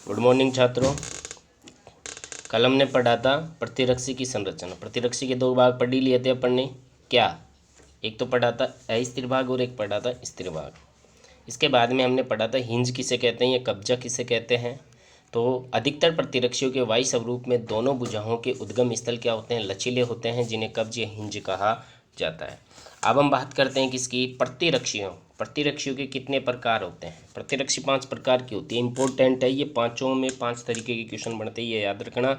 Good morning छात्रों। कल हमने पढ़ा था प्रतिरक्षी की संरचना। प्रतिरक्षी के दो भाग पढ़ ही लिए थे अपन ने। क्या? एक तो पढ़ा था अस्थिर भाग और एक पढ़ा था स्थिर भाग। इसके बाद में हमने पढ़ा था हिंज किसे कहते हैं या कब्जा किसे कहते हैं। तो अधिकतर प्रतिरक्षियों के वायु स्वरूप में दोनों भुजाओं के उद्गम स्थल क्या होते हैं? लचीले होते हैं, जिन्हें कब्ज या हिंज कहा जाता है। अब हम बात करते हैं किसकी? प्रतिरक्षियों। प्रतिरक्षियों के कितने प्रकार होते हैं? प्रतिरक्षी 5 प्रकार की होती है। इंपॉर्टेंट है, ये पांचों में 5 तरीके के क्वेश्चन बनते हैं, ये याद रखना।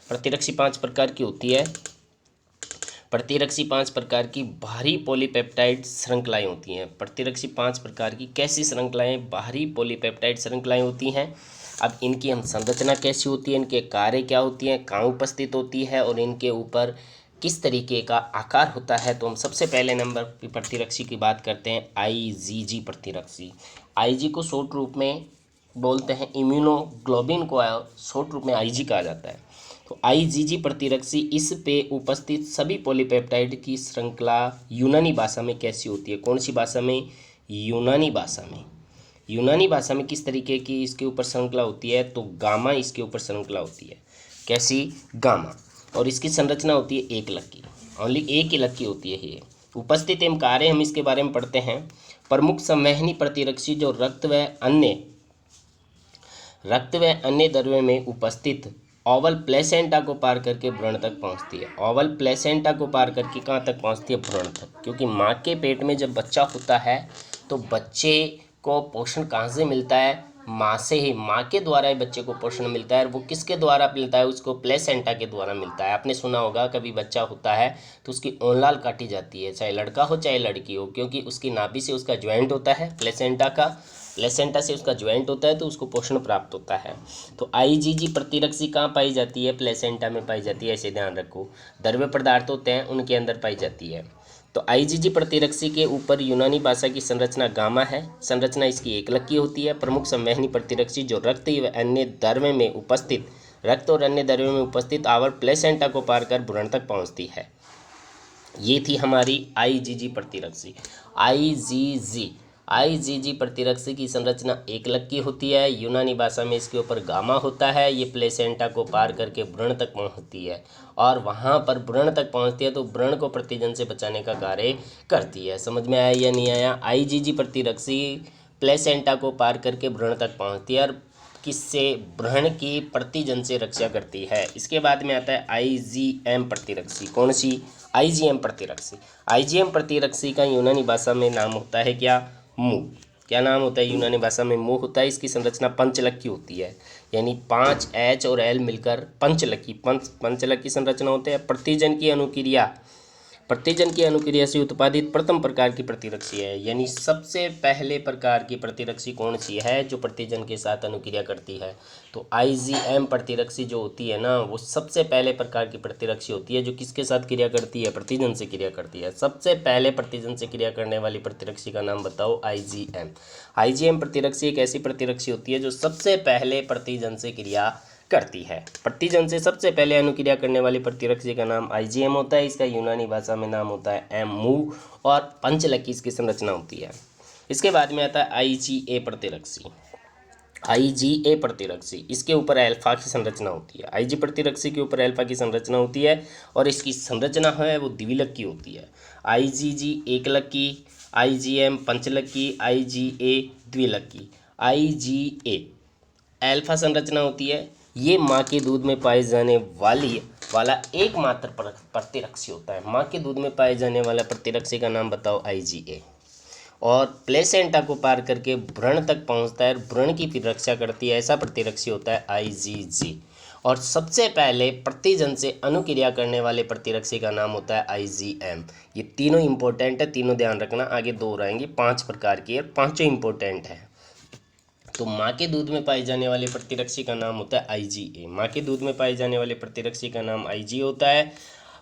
प्रतिरक्षी 5 प्रकार की होती है। प्रतिरक्षी 5 प्रकार की बाहरी पॉलीपेप्टाइड श्रृंखलाएं होती हैं। प्रतिरक्षी 5 प्रकार की कैसी श्रृंखलाएं? बाहरी पॉलीपेप्टाइड श्रृंखलाएं होती हैं। अब इनकी हम संरचना कैसी होती है, इनके कार्य क्या होती हैं, कहाँ उपस्थित होती है और इनके ऊपर किस तरीके का आकार होता है। तो हम सबसे पहले नंबर की प्रतिरक्षी की बात करते हैं, आईजीजी प्रतिरक्षी। आईजी को शॉर्ट रूप में बोलते हैं इम्यूनोग्लोबिन को शॉर्ट रूप में आईजी कहा जाता है। तो आईजीजी प्रतिरक्षी इस पे उपस्थित सभी पॉलीपेप्टाइड की श्रृंखला यूनानी भाषा में कैसी होती है? कौन सी भाषा में? यूनानी भाषा में। यूनानी भाषा में किस तरीके की इसके ऊपर श्रृंखला होती है? तो गामा इसके ऊपर श्रृंखला होती है। कैसी? गामा। और इसकी संरचना होती है एक लकी, ओनली एक ही लकी होती है ये। उपस्थित एवं कार्य हम इसके बारे में पढ़ते हैं। प्रमुख संवहनी प्रतिरक्षी जो रक्त व अन्य द्रव्य में उपस्थित ओवल प्लेसेंटा को पार करके भ्रूण तक पहुंचती है। ओवल प्लेसेंटा को पार करके कहाँ तक पहुंचती है? भ्रूण तक। क्योंकि माँ के पेट में जब बच्चा होता है तो बच्चे को पोषण कहाँ से मिलता है? माँ से ही, माँ के द्वारा ही बच्चे को पोषण मिलता है। और वो किसके द्वारा मिलता है? उसको प्लेसेंटा के द्वारा मिलता है। आपने सुना होगा कभी बच्चा होता है तो उसकी ओंलाल काटी जाती है, चाहे लड़का हो चाहे लड़की हो, क्योंकि उसकी नाभि से उसका ज्वाइंट होता है प्लेसेंटा का, प्लेसेंटा से उसका ज्वाइंट होता है तो उसको पोषण प्राप्त होता है। तो आईजीजी प्रतिरक्षी कहाँ पाई जाती है? प्लेसेंटा में पाई जाती है, ऐसे ध्यान रखो। द्रव्य पदार्थ होते हैं उनके अंदर पाई जाती है। तो आईजीजी प्रतिरक्षी के ऊपर यूनानी भाषा की संरचना गामा है। संरचना इसकी एक लकी होती है। प्रमुख संवहनी प्रतिरक्षी जो रक्त व अन्य द्रव्य में उपस्थित रक्त और अन्य द्रव्यों में उपस्थित आवर्त प्लेसेंटा को पार कर भ्रूण तक पहुंचती है। ये थी हमारी आईजीजी प्रतिरक्षी। आईजीजी प्रतिरक्षी की संरचना एक लकी होती है। यूनानी भाषा में इसके ऊपर गामा होता है। ये प्लेसेंटा को पार करके भ्रूण तक पहुंचती है और वहां पर भ्रूण तक पहुंचती है तो भ्रूण को प्रतिजन से बचाने का कार्य करती है। समझ में आया या नहीं आया? आईजीजी प्रतिरक्षी प्लेसेंटा को पार करके भ्रूण तक पहुंचती है और किससे? भ्रूण की प्रतिजन से रक्षा करती है। इसके बाद में आता है आईजीएम प्रतिरक्षी। कौन सी? आईजीएम प्रतिरक्षी। आईजीएम प्रतिरक्षी का यूनानी भाषा में नाम होता है क्या? मुंह। क्या नाम होता है यूनानी भाषा में? मुंह होता है। इसकी संरचना पंचलकी होती है, यानी 5 एच और एल मिलकर पंचलकी संरचना होते हैं। प्रतिजन की अनुक्रिया से उत्पादित प्रथम प्रकार की प्रतिरक्षी है, यानी सबसे पहले प्रकार की प्रतिरक्षी कौन सी है जो प्रतिजन के साथ अनुक्रिया करती है? तो आईजीएम प्रतिरक्षी जो होती है ना, वो सबसे पहले प्रकार की प्रतिरक्षी होती है जो किसके साथ क्रिया करती है? प्रतिजन से क्रिया करती है। सबसे पहले प्रतिजन से क्रिया करने वाली प्रतिरक्षी का नाम बताओ। आईजीएम। आईजीएम प्रतिरक्षी एक ऐसी प्रतिरक्षी होती है जो सबसे पहले प्रतिजन से क्रिया करती है। प्रतिजन से सबसे पहले अनुक्रिया करने वाली प्रतिरक्षी का नाम आईजीएम होता है। इसका यूनानी भाषा में नाम होता है एमू और पंचलकी इसकी संरचना होती है। इसके बाद में आता है आईजीए प्रतिरक्षी। आईजीए प्रतिरक्षी, इसके ऊपर अल्फा की संरचना होती है। आईजी प्रतिरक्षी के ऊपर अल्फा की संरचना होती है और इसकी संरचना है वो द्विलकी होती है। आईजीजी एक lucky, IgM पंचलकी, IgA द्विलकी। IgA alpha संरचना होती है। ये माँ के दूध में पाए जाने वाला एकमात्र प्रतिरक्षी होता है। माँ के दूध में पाए जाने वाला प्रतिरक्षी का नाम बताओ। आईजीए। और प्लेसेंटा को पार करके भ्रूण तक पहुंचता है, भ्रूण की फिर रक्षा करती है, ऐसा प्रतिरक्षी होता है आईजीजी। और सबसे पहले प्रतिजन से अनुक्रिया करने वाले प्रतिरक्षी का नाम होता है आईजीएम। ये तीनों इंपॉर्टेंट है, तीनों ध्यान रखना। आगे 2 रहेंगे 5 प्रकार की और पांचों इंपॉर्टेंट है। तो माँ के दूध में पाए जाने वाले प्रतिरक्षी का नाम होता है आईजीए। माँ के दूध में पाए जाने वाले प्रतिरक्षी का नाम आईजी होता है।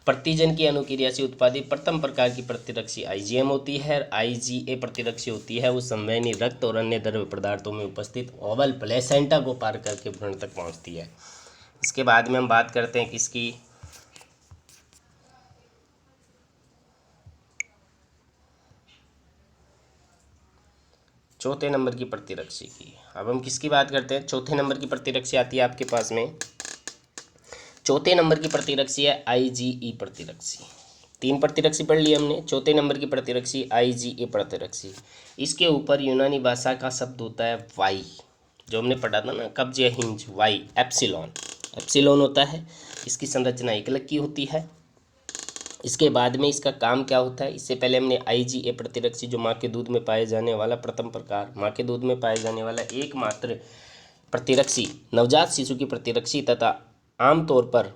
प्रतिजन की अनुक्रिया से उत्पादित प्रथम प्रकार की प्रतिरक्षी आईजीएम होती है। आईजीए प्रतिरक्षी होती है वो संवहनी रक्त और अन्य द्रव्य पदार्थों में उपस्थित ओवल प्लेसेंटा को पार करके भ्रूण तक पहुंचती है। इसके बाद में हम बात करते हैं किसकी? चौथे नंबर की प्रतिरक्षी की। अब हम किसकी बात करते हैं? चौथे नंबर की प्रतिरक्षी आती है आपके पास में, चौथे नंबर की प्रतिरक्षी है IgE प्रतिरक्षी। 3 प्रतिरक्षी पढ़ लिए हमने, चौथे नंबर की प्रतिरक्षी IgE प्रतिरक्षी। इसके ऊपर यूनानी भाषा का शब्द होता है वाई, जो हमने पढ़ा था ना, कब्ज या हिंज, वाई, एप्सिलॉन, एप्सिलॉन होता है। इसकी संरचना एक लग की होती है। इसके बाद में इसका काम क्या होता है? इससे पहले हमने IgA प्रतिरक्षी, जो माँ के दूध में पाए जाने वाला प्रथम प्रकार, माँ के दूध में पाए जाने वाला एकमात्र प्रतिरक्षी, नवजात शिशु की प्रतिरक्षी तथा आमतौर पर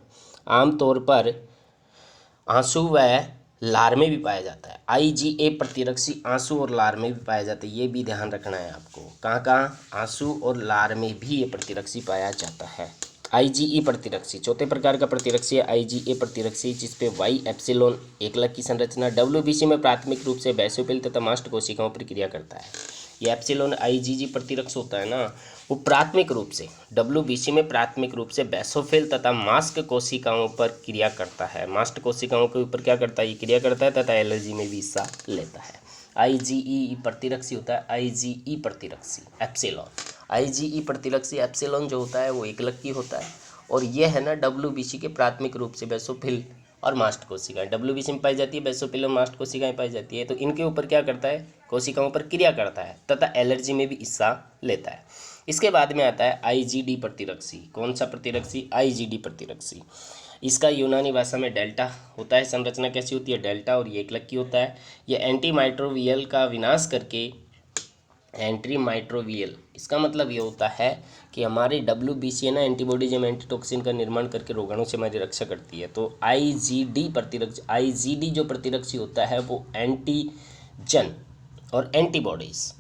आंसू व लार में भी पाया जाता है। IgA प्रतिरक्षी आंसू और लार में भी पाया जाता है, ये भी ध्यान रखना है आपको। कहाँ कहाँ? आंसू और लार में भी ये प्रतिरक्षी पाया जाता है। IgE प्रतिरक्षी चौथे प्रकार का प्रतिरक्षी है IgA प्रतिरक्षी, जिसपे वाई एप्सिलॉन एकलक की संरचना, WBC में प्राथमिक रूप से बेसोफिल तथा मास्ट कोशिकाओं पर क्रिया करता है। ये एप्सिलॉन IgG प्रतिरक्ष होता है ना, वो प्राथमिक रूप से WBC में प्राथमिक रूप से बेसोफिल तथा मास्ट कोशिकाओं पर क्रिया करता है। मास्ट कोशिकाओं के ऊपर क्या करता है? ये क्रिया करता है तथा एलर्जी में भी हिस्सा लेता है। IgE प्रतिरक्षी होता है IgE प्रतिरक्षी एप्सिलॉन। IgE प्रतिरक्षी एप्सिलॉन जो होता है वो एकलक की होता है, और ये है ना WBC के प्राथमिक रूप से बेसोफिल और मास्ट कोशिकाएं, WBC में पाई जाती है, बेसोफिल और मास्ट कोशिकाएं पाई जाती है। तो इनके ऊपर क्या करता है? कोशिकाओं पर क्रिया करता है तथा एलर्जी में भी हिस्सा लेता है। इसके बाद में आता है IgD प्रतिरक्षी। कौन सा प्रतिरक्षी? IgD प्रतिरक्षी। इसका यूनानी भाषा में डेल्टा होता है। संरचना कैसी होती है? डेल्टा, और ये एकलक की होता है। ये एंटीमाइक्रोबियल का विनाश करके, एंटीमाइक्रोबियल इसका मतलब ये होता है कि हमारे WBC है ना, एंटीबॉडीज एवं एंटीटॉक्सिन का निर्माण करके रोगाणु से हमारी रक्षा करती है। तो IgD जो प्रतिरक्षी होता है वो एंटीजन और एंटीबॉडीज,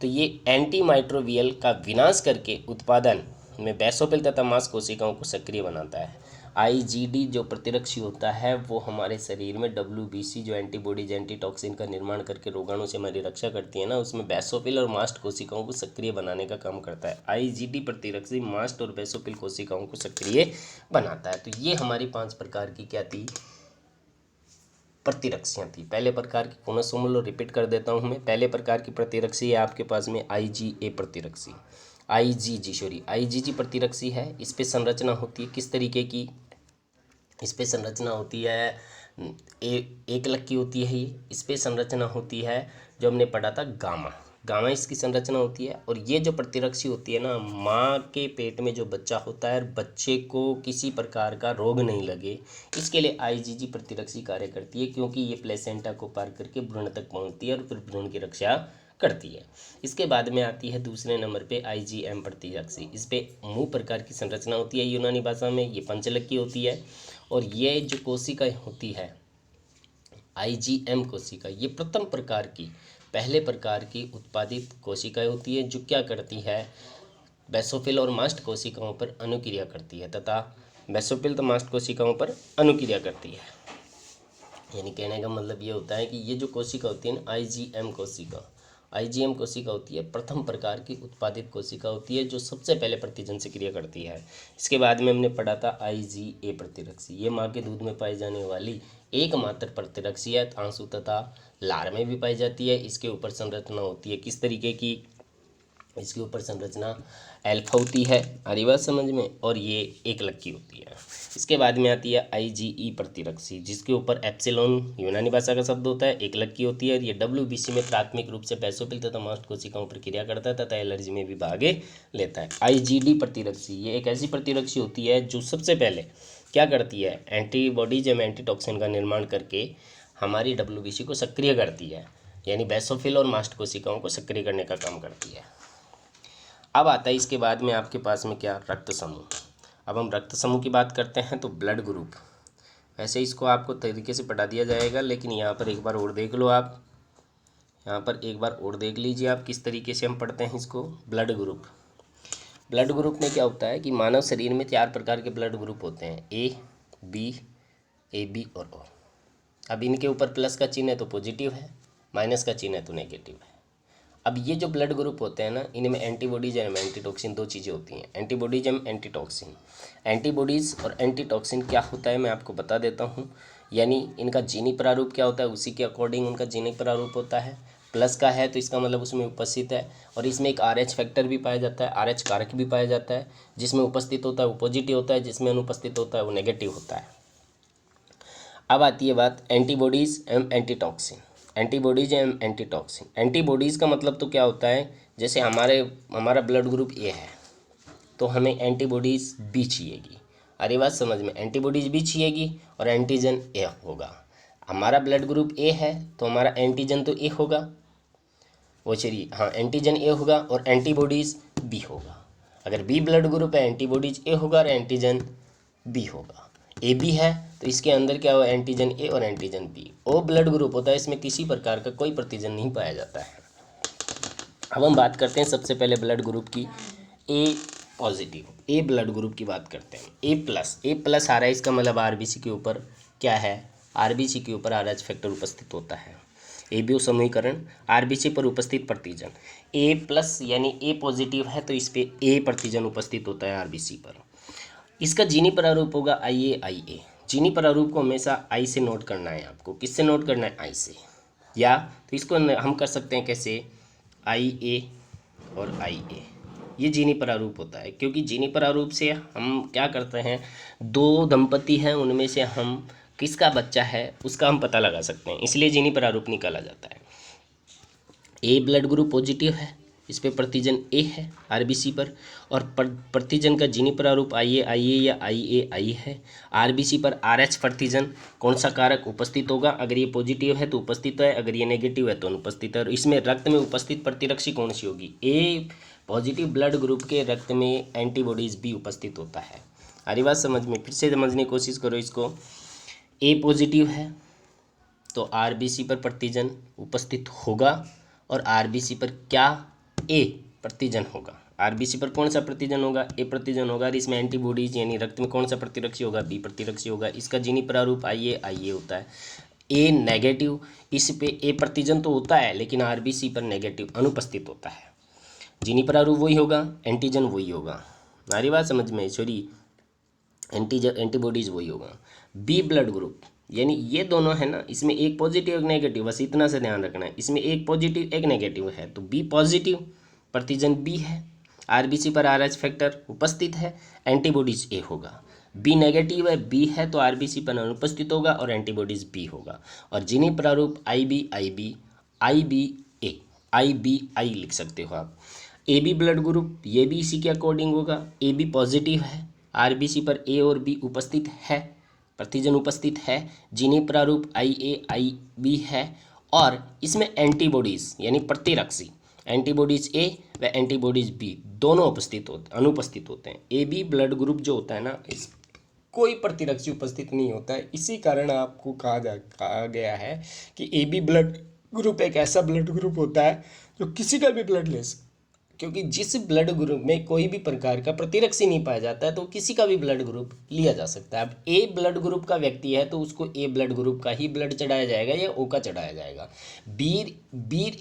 तो ये एंटीमाइक्रोबियल का विनाश करके उत्पादन में बेसोफिल तथा मांस कोशिकाओं को सक्रिय बनाता है। IgD जो प्रतिरक्षी होता है वो हमारे शरीर में WBC जो एंटीबॉडीज एंटीटॉक्सिन का निर्माण करके रोगाणु से हमारी रक्षा करती है ना, उसमें बेसोफिल और मास्ट कोशिकाओं को सक्रिय बनाने का काम करता है। IgD प्रतिरक्षी मास्ट और बेसोफिल कोशिकाओं को सक्रिय बनाता है। तो ये हमारी 5 प्रकार की क्या थी? प्रतिरक्षियाँ थी। पहले प्रकार की पुनः सुन रिपीट कर देता हूँ मैं। पहले प्रकार की प्रतिरक्षी है आपके पास में IgA प्रतिरक्षी, IgG प्रतिरक्षी है। इस पे संरचना होती है किस तरीके की? इस पे संरचना होती है एक लक की होती है। ये इस पे संरचना होती है जो हमने पढ़ा था गामा इसकी संरचना होती है। और ये जो प्रतिरक्षी होती है ना, माँ के पेट में जो बच्चा होता है, बच्चे को किसी प्रकार का रोग नहीं लगे, इसके लिए IgG प्रतिरक्षी कार्य करती है, क्योंकि ये प्लेसेंटा को पार करके भ्रूण तक पहुँचती है और फिर भ्रूण की रक्षा करती है। इसके बाद में आती है दूसरे नंबर पे IgM प्रतिरक्षी। इस पे मुँह प्रकार की संरचना होती है यूनानी भाषा में, ये पंचलक की होती है। और ये जो कोशिकाएं होती है IgM कोशिका, ये प्रथम प्रकार की, पहले प्रकार की उत्पादित कोशिकाएं होती है, जो क्या करती है? बेसोफिल और मास्ट कोशिकाओं पर अनुक्रिया करती है तथा बेसोफिल तो मास्ट कोशिकाओं पर अनुक्रिया करती है। यानी कहने का मतलब ये होता है कि ये जो कोशिका होती है ना, IgM कोशिका होती है, प्रथम प्रकार की उत्पादित कोशिका होती है, जो सबसे पहले प्रतिजन से क्रिया करती है। इसके बाद में हमने पढ़ा था IgA प्रतिरक्षी। ये माँ के दूध में पाई जाने वाली एकमात्र प्रतिरक्षी है, आंसू तथा लार में भी पाई जाती है। इसके ऊपर संरचना होती है किस तरीके की? इसके ऊपर संरचना एल्फा होती है, आ रही बात समझ में, और ये एक लक की होती है। इसके बाद में आती है IgE प्रतिरक्षी, जिसके ऊपर एप्सिलॉन यूनानी भाषा का शब्द होता है, एक लक की होती है। और ये WBC में प्राथमिक रूप से बेसोफिल तथा मास्ट कोशिकाओं पर क्रिया करता है तथा एलर्जी में भी भाग लेता है। IgD प्रतिरक्षी, ये एक ऐसी प्रतिरक्षी होती है जो सबसे पहले क्या करती है? एंटीबॉडीज एवं एंटीटॉक्सिन का निर्माण करके हमारी WBC को सक्रिय करती है, यानी बेसोफिल और मास्ट कोशिकाओं को सक्रिय करने का काम करती है। अब आता है इसके बाद में आपके पास में क्या? रक्त समूह। अब हम रक्त समूह की बात करते हैं तो ब्लड ग्रुप, वैसे इसको आपको तरीके से पढ़ा दिया जाएगा, लेकिन यहाँ पर एक बार और देख लो आप, यहाँ पर एक बार और देख लीजिए आप किस तरीके से हम पढ़ते हैं इसको। ब्लड ग्रुप में क्या होता है कि मानव शरीर में 4 प्रकार के ब्लड ग्रुप होते हैं, A, B और O। अब इनके ऊपर प्लस का चिन्ह है तो पॉजिटिव है, माइनस का चिन्ह है तो नेगेटिव है। अब ये जो ब्लड ग्रुप होते हैं ना, इनमें एंटीबॉडीज एंड एंटीटॉक्सिन 2 चीज़ें होती हैं, एंटीबॉडीज एंड एंटीटॉक्सिन। एंटीबॉडीज़ और एंटीटॉक्सिन क्या होता है मैं आपको बता देता हूँ। यानी इनका जीनी प्रारूप क्या होता है, उसी के अकॉर्डिंग उनका जीनी प्रारूप होता है। प्लस का है तो इसका मतलब उसमें उपस्थित है, और इसमें एक RH फैक्टर भी पाया जाता है, RH कारक भी पाया जाता है। जिसमें उपस्थित होता है वो पॉजिटिव होता है, जिसमें अनुपस्थित होता है वो नेगेटिव होता है। अब आती है बात एंटीबॉडीज़ एवं एंटीटॉक्सिन। एंटीबॉडीज एवं एंटीटॉक्सिन। एंटीबॉडीज़ का मतलब तो क्या होता है, जैसे हमारा ब्लड ग्रुप ए है तो हमें एंटीबॉडीज़ बी चाहिएगी। अरे बात समझ में, एंटीबॉडीज़ बी चाहिएगी और एंटीजन ए होगा। हमारा ब्लड ग्रुप ए है तो हमारा एंटीजन तो ए होगा, वो चलिए हाँ एंटीजन ए होगा और एंटीबॉडीज़ बी होगा। अगर बी ब्लड ग्रुप है एंटीबॉडीज ए होगा और एंटीजन बी होगा। ए बी है तो इसके अंदर क्या होगा, एंटीजन ए और antigen B. O blood group होता है, इसमें किसी प्रकार का कोई प्रतिजन नहीं पाया जाता है। अब हम बात करते हैं सबसे पहले ब्लड ग्रुप की, ए पॉजिटिव, ए ब्लड ग्रुप की बात करते हैं। ए प्लस आ रहा है, इसका मतलब आरबीसी के ऊपर क्या है, आरबीसी के ऊपर RH फैक्टर उपस्थित होता है। एबीओ समीकरण, आरबीसी पर उपस्थित प्रतिजन। ए प्लस यानी ए पॉजिटिव है तो इस पे ए प्रतिजन उपस्थित होता है आरबीसी पर। इसका जीनी प्रारूप होगा IA। जीनी प्रारूप को हमेशा आई से नोट करना है आपको। किससे नोट करना है, आई से। या तो इसको हम कर सकते हैं कैसे, IA और IA, ये जीनी प्रारूप होता है। क्योंकि जीनी प्रारूप से हम क्या करते हैं, दो दंपति हैं उनमें से हम किसका बच्चा है उसका हम पता लगा सकते हैं, इसलिए जीनी प्रारूप निकाला जाता है। ए ब्लड ग्रुप पॉजिटिव है, इस पे प्रतिजन ए है आरबीसी पर, और प्रतिजन का जीनी प्रारूप IA या IA है। आरबीसी पर RH प्रतिजन कौन सा कारक उपस्थित होगा, अगर ये पॉजिटिव है तो उपस्थित है, अगर ये नेगेटिव है तो अनुपस्थित है। और इसमें रक्त में उपस्थित प्रतिरक्षी कौन सी होगी, ए पॉजिटिव ब्लड ग्रुप के रक्त में एंटीबॉडीज़ भी उपस्थित होता है। हरी बात समझ में, फिर से समझने की कोशिश करो इसको। ए पॉजिटिव है तो आरबीसी पर प्रतिजन उपस्थित होगा, और आरबीसी पर क्या, ए प्रतिजन होगा। आरबीसी पर कौन सा प्रतिजन होगा, ए प्रतिजन होगा। और इसमें एंटीबॉडीज यानी रक्त में कौन सा प्रतिरक्षी होगा, बी प्रतिरक्षी होगा। इसका जीनी प्रारूप IA होता है। ए नेगेटिव, इस पे ए प्रतिजन तो होता है लेकिन आरबीसी पर नेगेटिव अनुपस्थित होता है। जीनी प्रारूप वही होगा, एंटीजन वही होगा। हमारी बात समझ में, सॉरी एंटीबॉडीज़ वही होगा। बी ब्लड ग्रुप यानी ये दोनों है ना, इसमें एक पॉजिटिव एक नेगेटिव, बस इतना से ध्यान रखना है। इसमें एक पॉजिटिव एक नेगेटिव है तो बी पॉजिटिव, प्रतिजन बी है, आरबीसी पर RH फैक्टर उपस्थित है, एंटीबॉडीज ए होगा। बी नेगेटिव है, बी है तो आरबीसी पर अनुपस्थित होगा और एंटीबॉडीज बी होगा। और जीनी प्रारूप IBI लिख सकते हो आप। ए बी ब्लड ग्रुप ये भी इसी के अकॉर्डिंग होगा। ए बी पॉजिटिव है, आरबीसी पर ए और बी उपस्थित है, प्रतिजन उपस्थित है। जीनी प्रारूप IAIB है, और इसमें एंटीबॉडीज़ यानी प्रतिरक्षी एंटीबॉडीज़ ए व एंटीबॉडीज़ बी दोनों अनुपस्थित होते हैं। ए बी ब्लड ग्रुप जो होता है ना, इस कोई प्रतिरक्षी उपस्थित नहीं होता है। इसी कारण आपको कहा गया है कि ए बी ब्लड ग्रुप एक ऐसा ब्लड ग्रुप होता है जो किसी का भी ब्लड ले सकता है। क्योंकि जिस ब्लड ग्रुप में कोई भी प्रकार का प्रतिरक्षी नहीं पाया जाता है तो किसी का भी ब्लड ग्रुप लिया जा सकता है। अब ए ब्लड ग्रुप का व्यक्ति है तो उसको ए ब्लड ग्रुप का ही ब्लड चढ़ाया जाएगा या ओ का चढ़ाया जाएगा। बी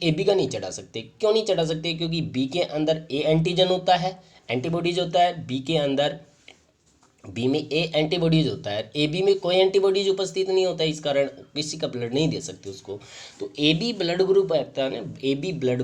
ए बी का नहीं चढ़ा सकते। क्यों नहीं चढ़ा सकते, क्योंकि बी के अंदर ए एंटीजन होता है, एंटीबॉडीज होता है। बी में ए एंटीबॉडीज होता है, ए बी में कोई एंटीबॉडीज उपस्थित नहीं होता है, इस कारण किसी का ब्लड नहीं दे सकते उसको। तो ए बी ब्लड ग्रुप रहता है ना, ए बी ब्लड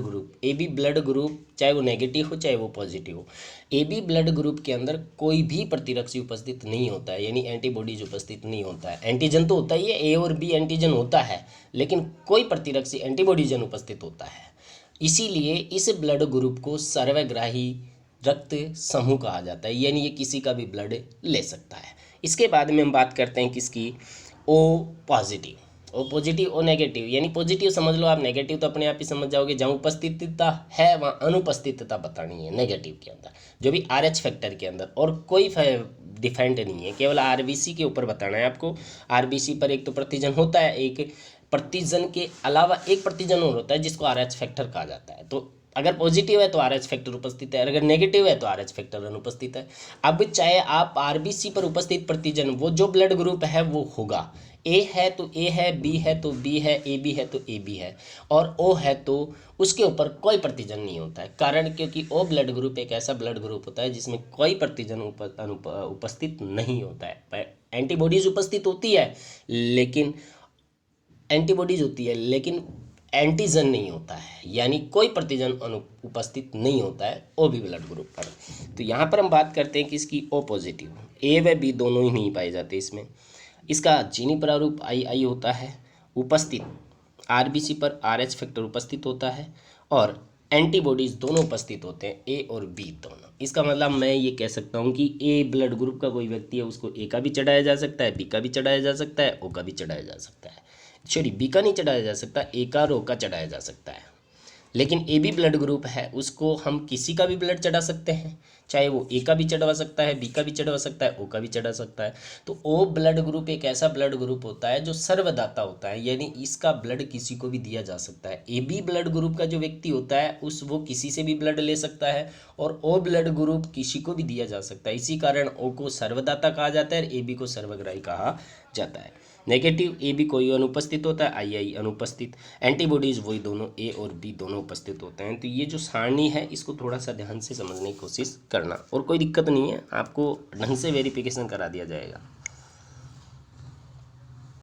ग्रुप चाहे वो नेगेटिव हो चाहे वो पॉजिटिव हो, ए बी ब्लड ग्रुप के अंदर कोई भी प्रतिरक्षी उपस्थित नहीं होता है, यानी एंटीबॉडीज उपस्थित नहीं होता है। एंटीजन तो होता ही है, ए और बी एंटीजन होता है, लेकिन कोई प्रतिरक्षी एंटीबॉडीजन उपस्थित होता है। इसीलिए इस ब्लड ग्रुप को सर्वग्राही रक्त समूह कहा जाता है, यानी ये किसी का भी ब्लड ले सकता है। इसके बाद में हम बात करते हैं किसकी, ओ पॉजिटिव ओ नेगेटिव। यानी पॉजिटिव समझ लो आप, नेगेटिव तो अपने आप ही समझ जाओगे। जहाँ उपस्थितता है वहाँ अनुपस्थितता बतानी है नेगेटिव के अंदर, जो भी RH फैक्टर के अंदर, और कोई डिफेंड नहीं है, केवल आरबीसी के ऊपर बताना है आपको। आरबीसी पर एक तो प्रतिजन होता है, एक प्रतिजन के अलावा एक प्रतिजन और होता है जिसको RH फैक्टर कहा जाता है। तो अगर पॉजिटिव है तो RH फैक्टर उपस्थित है, अगर नेगेटिव है तो RH फैक्टर अनुपस्थित है। अब चाहे आप आरबीसी पर उपस्थित प्रतिजन वो जो ब्लड ग्रुप है वो होगा, ए है तो ए है, बी है तो बी है, ए बी है तो ए बी है, और ओ है तो उसके ऊपर कोई प्रतिजन नहीं होता है। कारण क्योंकि ओ ब्लड ग्रुप एक ऐसा ब्लड ग्रुप होता है जिसमें कोई प्रतिजन उपस्थित नहीं होता है। एंटीबॉडीज उपस्थित होती है लेकिन एंटीजन नहीं होता है, यानी कोई प्रतिजन उपस्थित नहीं होता है ओ बी ब्लड ग्रुप पर। तो यहाँ पर हम बात करते हैं कि इसकी ओ पॉजिटिव, ए व बी दोनों ही नहीं पाए जाते इसमें। इसका जीनी प्रारूप आई होता है, उपस्थित आरबीसी पर आरएच फैक्टर उपस्थित होता है, और एंटीबॉडीज दोनों उपस्थित होते हैं, ए और बी दोनों। इसका मतलब मैं ये कह सकता हूँ कि ए ब्लड ग्रुप का कोई व्यक्ति है, उसको ए का भी चढ़ाया जा सकता है, बी का भी चढ़ाया जा सकता है, ओ का भी चढ़ाया जा सकता है। सॉरी, बी का नहीं चढ़ाया जा सकता, ए का और ओ का चढ़ाया जा सकता है। लेकिन ए बी ब्लड ग्रुप है, उसको हम किसी का भी ब्लड चढ़ा सकते हैं, चाहे वो ए का भी चढ़वा सकता है, बी का भी चढ़वा सकता है, ओ का भी चढ़ा सकता है। तो ओ ब्लड ग्रुप एक ऐसा ब्लड ग्रुप होता है जो सर्वदाता होता है, यानी इसका ब्लड किसी को भी दिया जा सकता है। ए बी ब्लड ग्रुप का जो व्यक्ति होता है वो किसी से भी ब्लड ले सकता है, और ओ ब्लड ग्रुप किसी को भी दिया जा सकता है। इसी कारण ओ को सर्वदाता कहा जाता है और ए बी को सर्वग्राही कहा जाता है। नेगेटिव, ए बी कोई अनुपस्थित होता है, आई अनुपस्थित, एंटीबॉडीज वही दोनों ए और बी दोनों उपस्थित होते हैं। तो ये जो सारणी है इसको थोड़ा सा ध्यान से समझने की कोशिश करना, और कोई दिक्कत नहीं है, आपको ढंग से वेरिफिकेशन करा दिया जाएगा।